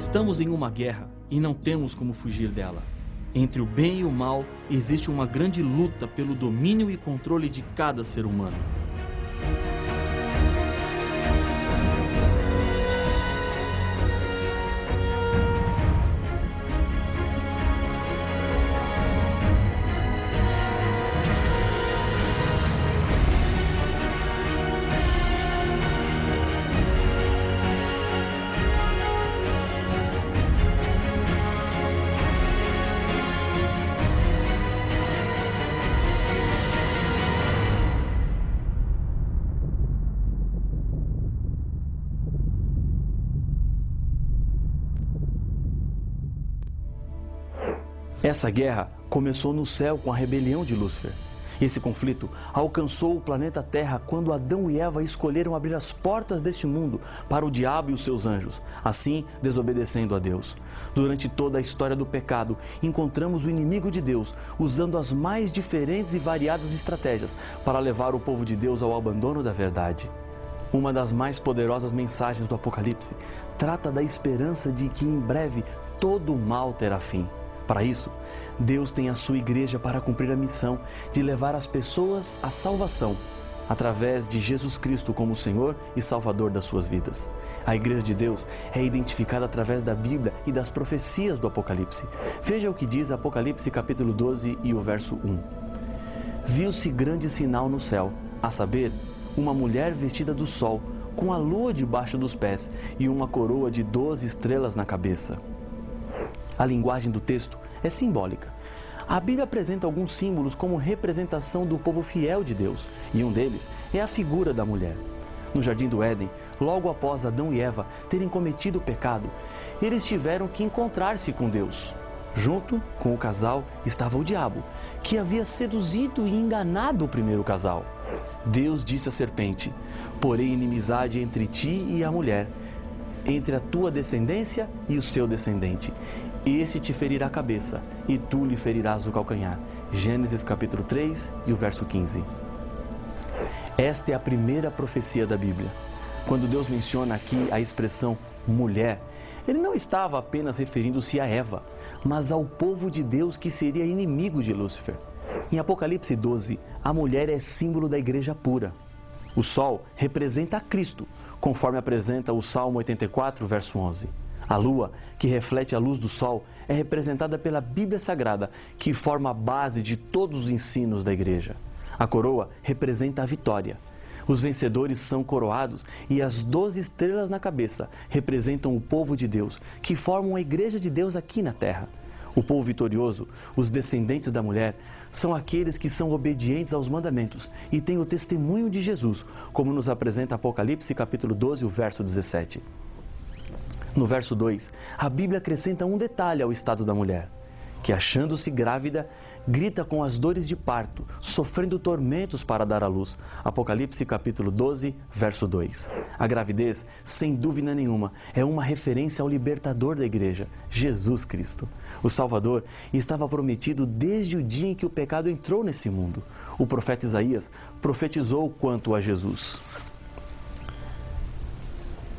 Estamos em uma guerra e não temos como fugir dela. Entre o bem e o mal existe uma grande luta pelo domínio e controle de cada ser humano. Essa guerra começou no céu com a rebelião de Lúcifer. Esse conflito alcançou o planeta Terra quando Adão e Eva escolheram abrir as portas deste mundo para o diabo e os seus anjos, assim desobedecendo a Deus. Durante toda a história do pecado, encontramos o inimigo de Deus usando as mais diferentes e variadas estratégias para levar o povo de Deus ao abandono da verdade. Uma das mais poderosas mensagens do Apocalipse trata da esperança de que em breve todo o mal terá fim. Para isso, Deus tem a sua igreja para cumprir a missão de levar as pessoas à salvação, através de Jesus Cristo como Senhor e Salvador das suas vidas. A igreja de Deus é identificada através da Bíblia e das profecias do Apocalipse. Veja o que diz Apocalipse capítulo 12 e o verso 1. Viu-se grande sinal no céu, a saber, uma mulher vestida do sol, com a lua debaixo dos pés e uma coroa de 12 estrelas na cabeça. A linguagem do texto é simbólica. A Bíblia apresenta alguns símbolos como representação do povo fiel de Deus, e um deles é a figura da mulher. No Jardim do Éden, logo após Adão e Eva terem cometido o pecado, eles tiveram que encontrar-se com Deus. Junto com o casal estava o diabo, que havia seduzido e enganado o primeiro casal. Deus disse à serpente: "Porém inimizade entre ti e a mulher, entre a tua descendência e o seu descendente. Este te ferirá a cabeça, e tu lhe ferirás o calcanhar." Gênesis capítulo 3 e o verso 15. Esta é a primeira profecia da Bíblia. Quando Deus menciona aqui a expressão mulher, Ele não estava apenas referindo-se a Eva, mas ao povo de Deus que seria inimigo de Lúcifer. Em Apocalipse 12, a mulher é símbolo da igreja pura. O sol representa a Cristo, conforme apresenta o Salmo 84, verso 11. A lua, que reflete a luz do sol, é representada pela Bíblia Sagrada, que forma a base de todos os ensinos da igreja. A coroa representa a vitória. Os vencedores são coroados e as 12 estrelas na cabeça representam o povo de Deus, que formam a igreja de Deus aqui na terra. O povo vitorioso, os descendentes da mulher, são aqueles que são obedientes aos mandamentos e têm o testemunho de Jesus, como nos apresenta Apocalipse capítulo 12, o verso 17. No verso 2, a Bíblia acrescenta um detalhe ao estado da mulher, que achando-se grávida, grita com as dores de parto, sofrendo tormentos para dar à luz. Apocalipse capítulo 12, verso 2. A gravidez, sem dúvida nenhuma, é uma referência ao libertador da igreja, Jesus Cristo. O Salvador estava prometido desde o dia em que o pecado entrou nesse mundo. O profeta Isaías profetizou quanto a Jesus.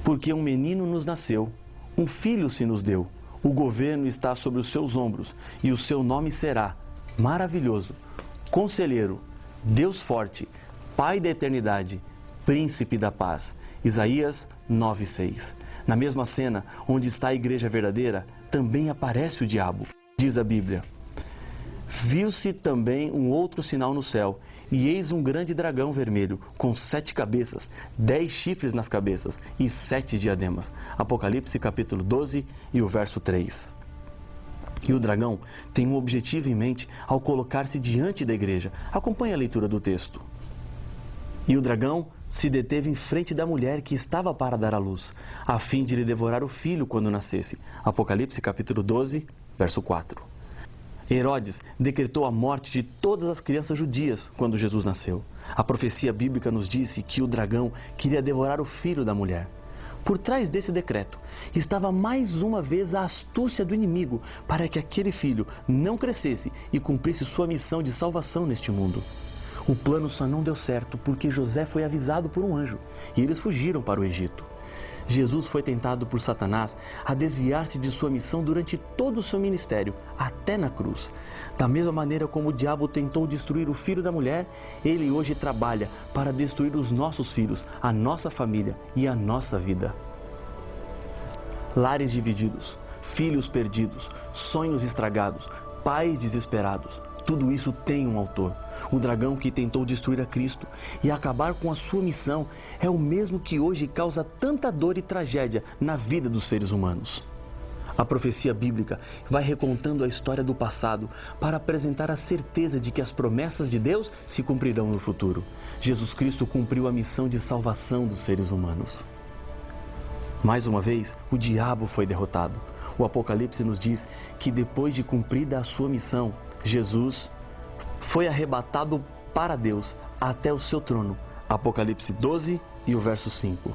Porque um menino nos nasceu, um filho se nos deu, o governo está sobre os seus ombros, e o seu nome será Maravilhoso, Conselheiro, Deus Forte, Pai da Eternidade, Príncipe da Paz. Isaías 9:6. Na mesma cena onde está a igreja verdadeira, também aparece o diabo. Diz a Bíblia: "Viu-se também um outro sinal no céu, e eis um grande dragão vermelho, com 7 cabeças, 10 chifres nas cabeças e 7 diademas." Apocalipse capítulo 12 e o verso 3. E o dragão tem um objetivo em mente ao colocar-se diante da igreja. Acompanhe a leitura do texto. "E o dragão se deteve em frente da mulher que estava para dar à luz, a fim de lhe devorar o filho quando nascesse." Apocalipse capítulo 12, verso 4. Herodes decretou a morte de todas as crianças judias quando Jesus nasceu. A profecia bíblica nos disse que o dragão queria devorar o filho da mulher. Por trás desse decreto estava mais uma vez a astúcia do inimigo para que aquele filho não crescesse e cumprisse sua missão de salvação neste mundo. O plano só não deu certo porque José foi avisado por um anjo e eles fugiram para o Egito. Jesus foi tentado por Satanás a desviar-se de sua missão durante todo o seu ministério, até na cruz. Da mesma maneira como o diabo tentou destruir o filho da mulher, ele hoje trabalha para destruir os nossos filhos, a nossa família e a nossa vida. Lares divididos, filhos perdidos, sonhos estragados, pais desesperados. Tudo isso tem um autor. O dragão que tentou destruir a Cristo e acabar com a sua missão é o mesmo que hoje causa tanta dor e tragédia na vida dos seres humanos. A profecia bíblica vai recontando a história do passado para apresentar a certeza de que as promessas de Deus se cumprirão no futuro. Jesus Cristo cumpriu a missão de salvação dos seres humanos. Mais uma vez, o diabo foi derrotado. O Apocalipse nos diz que depois de cumprida a sua missão, Jesus foi arrebatado para Deus até o seu trono. Apocalipse 12 e o verso 5.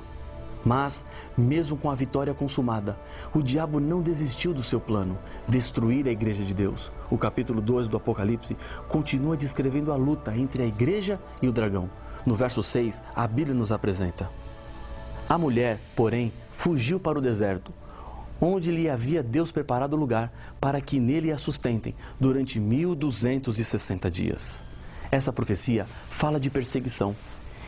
Mas, mesmo com a vitória consumada, o diabo não desistiu do seu plano, destruir a igreja de Deus. O capítulo 2 do Apocalipse continua descrevendo a luta entre a igreja e o dragão. No verso 6, a Bíblia nos apresenta: a mulher, porém, fugiu para o deserto, onde lhe havia Deus preparado lugar para que nele a sustentem durante 1260 dias. Essa profecia fala de perseguição.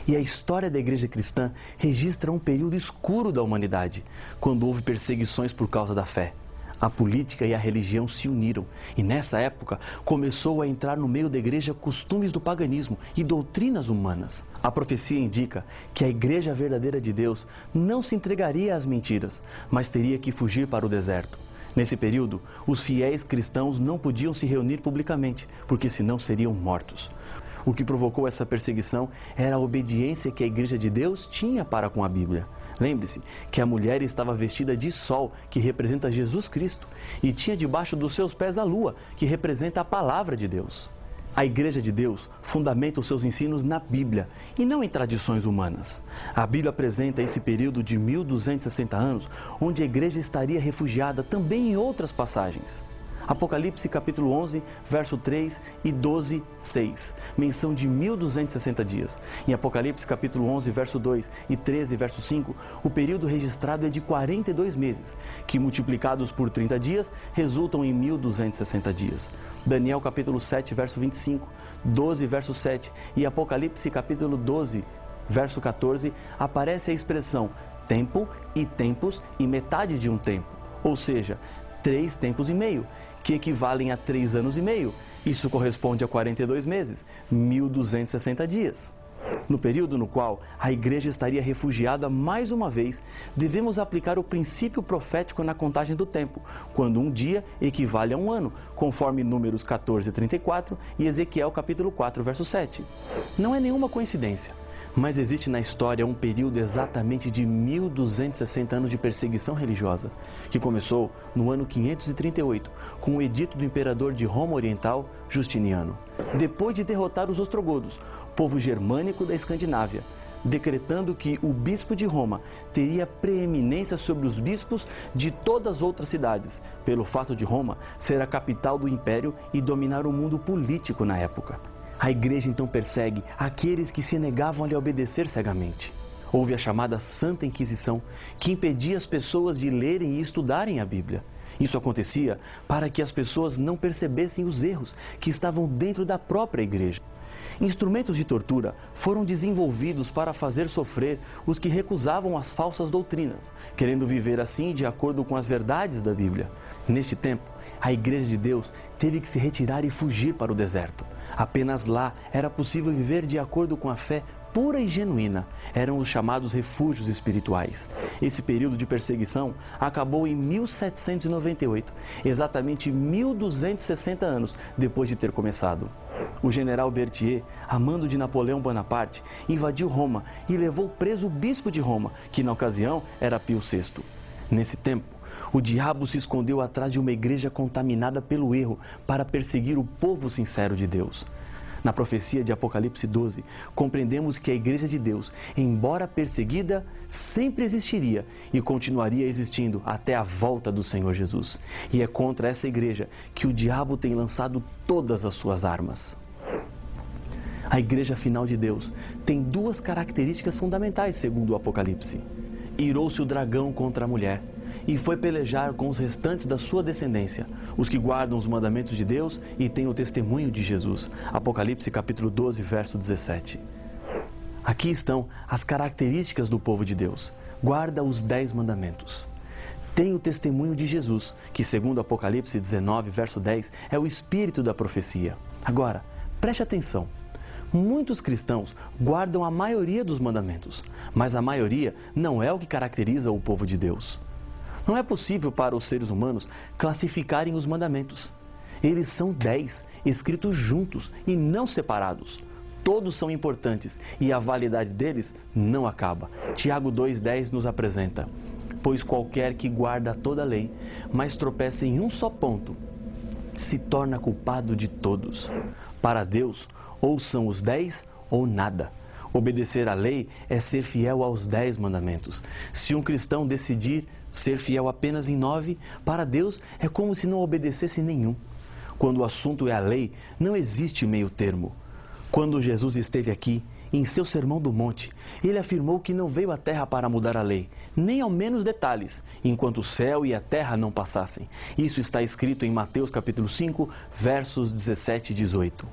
E a história da igreja cristã registra um período escuro da humanidade, quando houve perseguições por causa da fé. A política e a religião se uniram, e nessa época começou a entrar no meio da igreja costumes do paganismo e doutrinas humanas. A profecia indica que a igreja verdadeira de Deus não se entregaria às mentiras, mas teria que fugir para o deserto. Nesse período, os fiéis cristãos não podiam se reunir publicamente, porque senão seriam mortos. O que provocou essa perseguição era a obediência que a igreja de Deus tinha para com a Bíblia. Lembre-se que a mulher estava vestida de sol, que representa Jesus Cristo, e tinha debaixo dos seus pés a lua, que representa a palavra de Deus. A igreja de Deus fundamenta os seus ensinos na Bíblia e não em tradições humanas. A Bíblia apresenta esse período de 1260 anos, onde a igreja estaria refugiada também em outras passagens. Apocalipse capítulo 11, verso 3 e 12, 6, menção de 1260 dias. Em Apocalipse capítulo 11, verso 2 e 13, verso 5, o período registrado é de 42 meses, que multiplicados por 30 dias, resultam em 1260 dias. Daniel capítulo 7, verso 25, 12, verso 7 e Apocalipse capítulo 12, verso 14, aparece a expressão tempo e tempos e metade de um tempo, ou seja, 3 tempos e meio, que equivalem a 3 anos e meio. Isso corresponde a 42 meses, 1260 dias. No período no qual a igreja estaria refugiada mais uma vez, devemos aplicar o princípio profético na contagem do tempo, quando um dia equivale a um ano, conforme Números 14, 34 e Ezequiel capítulo 4, verso 7. Não é nenhuma coincidência, mas existe na história um período exatamente de 1260 anos de perseguição religiosa, que começou no ano 538, com o edito do imperador de Roma Oriental, Justiniano. Depois de derrotar os ostrogodos, povo germânico da Escandinávia, decretando que o bispo de Roma teria preeminência sobre os bispos de todas as outras cidades, pelo fato de Roma ser a capital do império e dominar o mundo político na época. A igreja então persegue aqueles que se negavam a lhe obedecer cegamente. Houve a chamada Santa Inquisição, que impedia as pessoas de lerem e estudarem a Bíblia. Isso acontecia para que as pessoas não percebessem os erros que estavam dentro da própria igreja. Instrumentos de tortura foram desenvolvidos para fazer sofrer os que recusavam as falsas doutrinas, querendo viver assim de acordo com as verdades da Bíblia. Neste tempo, a Igreja de Deus teve que se retirar e fugir para o deserto. Apenas lá era possível viver de acordo com a fé pura e genuína. Eram os chamados refúgios espirituais. Esse período de perseguição acabou em 1798, exatamente 1260 anos depois de ter começado. O general Berthier, a mando de Napoleão Bonaparte, invadiu Roma e levou preso o bispo de Roma, que na ocasião era Pio VI. Nesse tempo, o diabo se escondeu atrás de uma igreja contaminada pelo erro para perseguir o povo sincero de Deus. Na profecia de Apocalipse 12, compreendemos que a igreja de Deus, embora perseguida, sempre existiria e continuaria existindo até a volta do Senhor Jesus. E é contra essa igreja que o diabo tem lançado todas as suas armas. A igreja final de Deus tem duas características fundamentais, segundo o Apocalipse. irou-se o dragão contra a mulher e foi pelejar com os restantes da sua descendência, os que guardam os mandamentos de Deus e têm o testemunho de Jesus. Apocalipse capítulo 12, verso 17. Aqui estão as características do povo de Deus. Guarda os 10 mandamentos. Tem o testemunho de Jesus, que segundo Apocalipse 19, verso 10, é o espírito da profecia. Agora, preste atenção. Muitos cristãos guardam a maioria dos mandamentos, mas a maioria não é o que caracteriza o povo de Deus. Não é possível para os seres humanos classificarem os mandamentos. Eles são 10, escritos juntos e não separados. Todos são importantes e a validade deles não acaba. Tiago 2,10 nos apresenta: pois qualquer que guarda toda a lei, mas tropeça em um só ponto, se torna culpado de todos. Para Deus, ou são os 10 ou nada. Obedecer à lei é ser fiel aos 10 mandamentos. Se um cristão decidir ser fiel apenas em 9, para Deus é como se não obedecesse nenhum. Quando o assunto é a lei, não existe meio termo. Quando Jesus esteve aqui, em seu Sermão do Monte, ele afirmou que não veio à terra para mudar a lei, nem ao menos detalhes, enquanto o céu e a terra não passassem. Isso está escrito em Mateus capítulo 5, versos 17 e 18.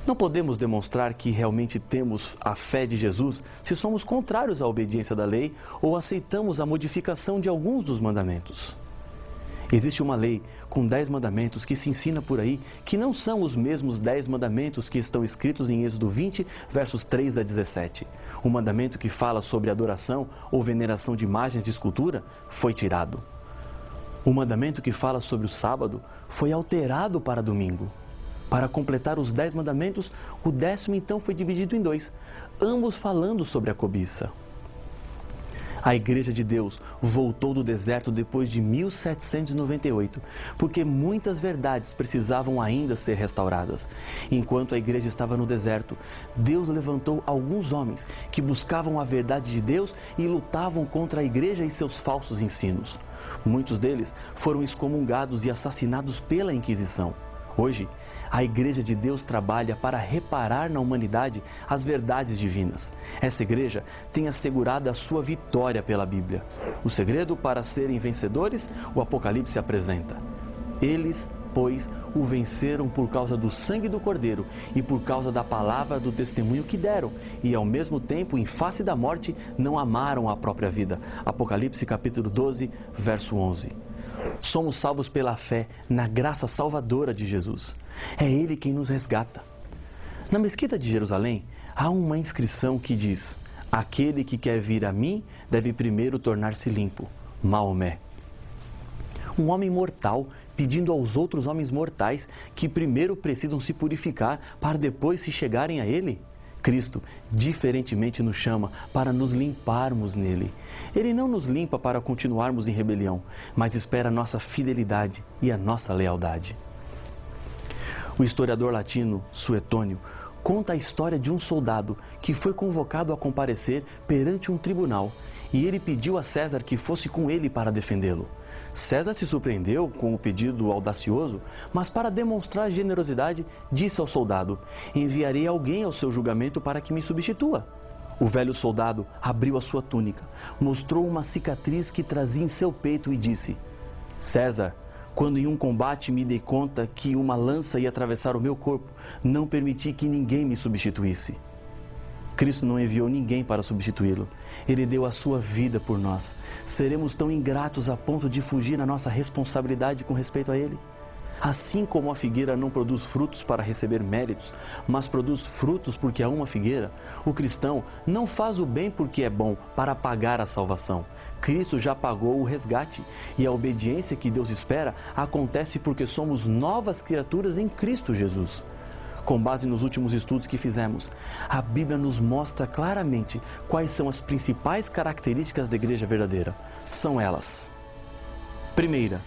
Não podemos demonstrar que realmente temos a fé de Jesus se somos contrários à obediência da lei ou aceitamos a modificação de alguns dos mandamentos. Existe uma lei com 10 mandamentos que se ensina por aí que não são os mesmos 10 mandamentos que estão escritos em Êxodo 20, versos 3 a 17. O mandamento que fala sobre adoração ou veneração de imagens de escultura foi tirado. O mandamento que fala sobre o sábado foi alterado para domingo. Para completar os 10 mandamentos, o 10º então foi dividido em 2, ambos falando sobre a cobiça. A Igreja de Deus voltou do deserto depois de 1798, porque muitas verdades precisavam ainda ser restauradas. Enquanto a Igreja estava no deserto, Deus levantou alguns homens que buscavam a verdade de Deus e lutavam contra a Igreja e seus falsos ensinos. Muitos deles foram excomungados e assassinados pela Inquisição. Hoje, a Igreja de Deus trabalha para reparar na humanidade as verdades divinas. Essa igreja tem assegurado a sua vitória pela Bíblia. O segredo para serem vencedores, o Apocalipse apresenta. Eles, pois, o venceram por causa do sangue do Cordeiro e por causa da palavra do testemunho que deram, e ao mesmo tempo, em face da morte, não amaram a própria vida. Apocalipse capítulo 12, verso 11. Somos salvos pela fé na graça salvadora de Jesus. É Ele quem nos resgata. Na Mesquita de Jerusalém, há uma inscrição que diz: aquele que quer vir a mim deve primeiro tornar-se limpo. Maomé. Um homem mortal pedindo aos outros homens mortais que primeiro precisam se purificar para depois se chegarem a Ele? Cristo, diferentemente, nos chama para nos limparmos nele. Ele não nos limpa para continuarmos em rebelião, mas espera a nossa fidelidade e a nossa lealdade. O historiador latino Suetônio conta a história de um soldado que foi convocado a comparecer perante um tribunal e ele pediu a César que fosse com ele para defendê-lo. César se surpreendeu com o pedido audacioso, mas para demonstrar generosidade, disse ao soldado: enviarei alguém ao seu julgamento para que me substitua. O velho soldado abriu a sua túnica, mostrou uma cicatriz que trazia em seu peito e disse: César, quando em um combate me dei conta que uma lança ia atravessar o meu corpo, não permiti que ninguém me substituísse. Cristo não enviou ninguém para substituí-lo. Ele deu a sua vida por nós. Seremos tão ingratos a ponto de fugir à nossa responsabilidade com respeito a Ele? Assim como a figueira não produz frutos para receber méritos, mas produz frutos porque há uma figueira, o cristão não faz o bem porque é bom, para pagar a salvação. Cristo já pagou o resgate e a obediência que Deus espera acontece porque somos novas criaturas em Cristo Jesus. Com base nos últimos estudos que fizemos, a Bíblia nos mostra claramente quais são as principais características da igreja verdadeira. São elas: primeira,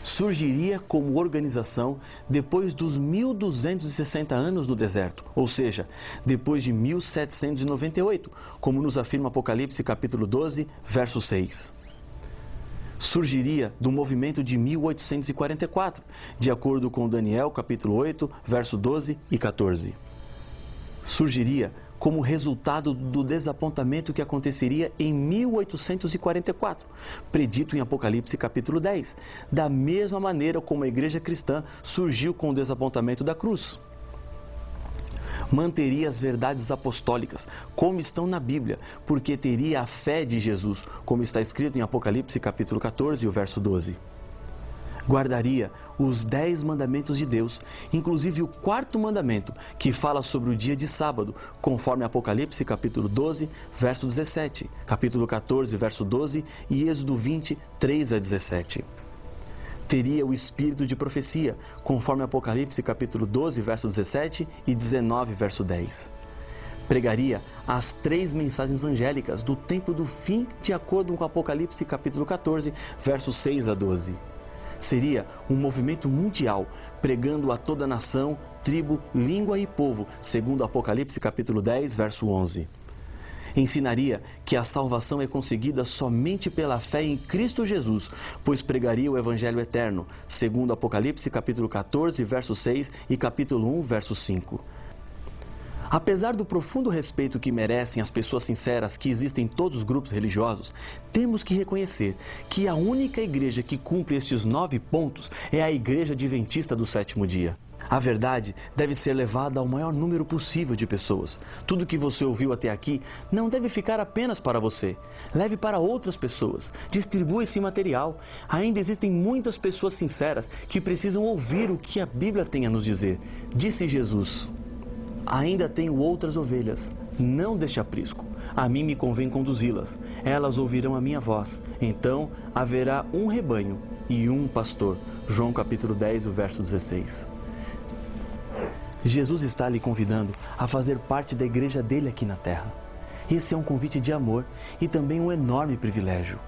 surgiria como organização depois dos 1260 anos no deserto, ou seja, depois de 1798, como nos afirma Apocalipse capítulo 12, verso 6. Surgiria do movimento de 1844, de acordo com Daniel capítulo 8, verso 12 e 14. Surgiria como resultado do desapontamento que aconteceria em 1844, predito em Apocalipse capítulo 10, da mesma maneira como a igreja cristã surgiu com o desapontamento da cruz. Manteria as verdades apostólicas, como estão na Bíblia, porque teria a fé de Jesus, como está escrito em Apocalipse capítulo 14, o verso 12. Guardaria os 10 mandamentos de Deus, inclusive o 4º mandamento, que fala sobre o dia de sábado, conforme Apocalipse capítulo 12, verso 17, capítulo 14, verso 12 e Êxodo 20, 3 a 17. Teria o espírito de profecia, conforme Apocalipse capítulo 12, verso 17 e 19, verso 10. Pregaria as 3 mensagens angélicas do tempo do fim, de acordo com Apocalipse capítulo 14, versos 6 a 12. Seria um movimento mundial, pregando a toda nação, tribo, língua e povo, segundo Apocalipse capítulo 10, verso 11. Ensinaria que a salvação é conseguida somente pela fé em Cristo Jesus, pois pregaria o Evangelho eterno, segundo Apocalipse capítulo 14, verso 6 e capítulo 1, verso 5. Apesar do profundo respeito que merecem as pessoas sinceras que existem em todos os grupos religiosos, temos que reconhecer que a única igreja que cumpre estes 9 pontos é a Igreja Adventista do Sétimo Dia. A verdade deve ser levada ao maior número possível de pessoas. Tudo que você ouviu até aqui não deve ficar apenas para você. Leve para outras pessoas. Distribua esse material. Ainda existem muitas pessoas sinceras que precisam ouvir o que a Bíblia tem a nos dizer. Disse Jesus: ainda tenho outras ovelhas, não deste aprisco. A mim me convém conduzi-las. Elas ouvirão a minha voz. Então haverá um rebanho e um pastor. João capítulo 10, o verso 16. Jesus está lhe convidando a fazer parte da igreja dele aqui na terra. Esse é um convite de amor e também um enorme privilégio.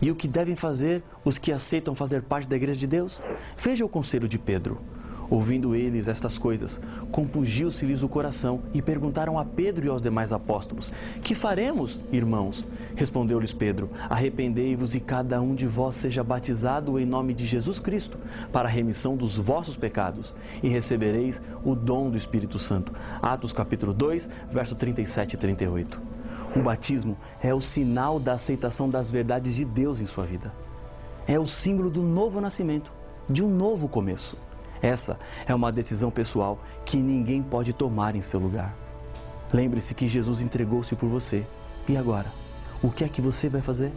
E o que devem fazer os que aceitam fazer parte da igreja de Deus? Veja o conselho de Pedro. Ouvindo eles estas coisas, compungiu-se-lhes o coração e perguntaram a Pedro e aos demais apóstolos: que faremos, irmãos? Respondeu-lhes Pedro: arrependei-vos e cada um de vós seja batizado em nome de Jesus Cristo, para a remissão dos vossos pecados, e recebereis o dom do Espírito Santo. Atos capítulo 2, verso 37 e 38. O batismo é o sinal da aceitação das verdades de Deus em sua vida. É o símbolo do novo nascimento, de um novo começo. Essa é uma decisão pessoal que ninguém pode tomar em seu lugar. Lembre-se que Jesus entregou-se por você. E agora? O que é que você vai fazer?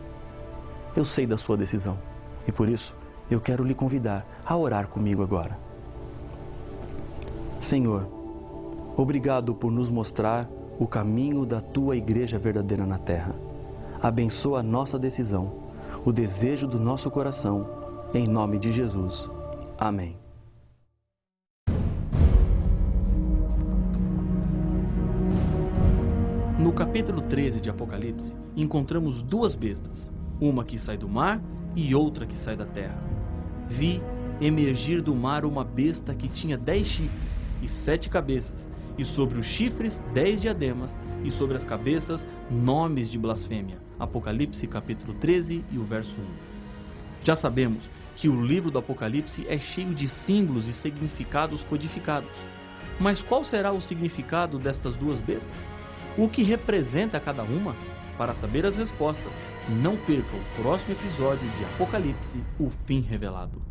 Eu sei da sua decisão e por isso eu quero lhe convidar a orar comigo agora. Senhor, obrigado por nos mostrar o caminho da Tua igreja verdadeira na terra. Abençoa a nossa decisão, o desejo do nosso coração, em nome de Jesus. Amém. No capítulo 13 de Apocalipse, encontramos 2 bestas, uma que sai do mar e outra que sai da terra. Vi emergir do mar uma besta que tinha 10 chifres e 7 cabeças, e sobre os chifres 10 diademas, e sobre as cabeças nomes de blasfêmia. Apocalipse capítulo 13 e o verso 1. Já sabemos que o livro do Apocalipse é cheio de símbolos e significados codificados. Mas qual será o significado destas 2 bestas? O que representa cada uma? Para saber as respostas, não perca o próximo episódio de Apocalipse, o fim revelado.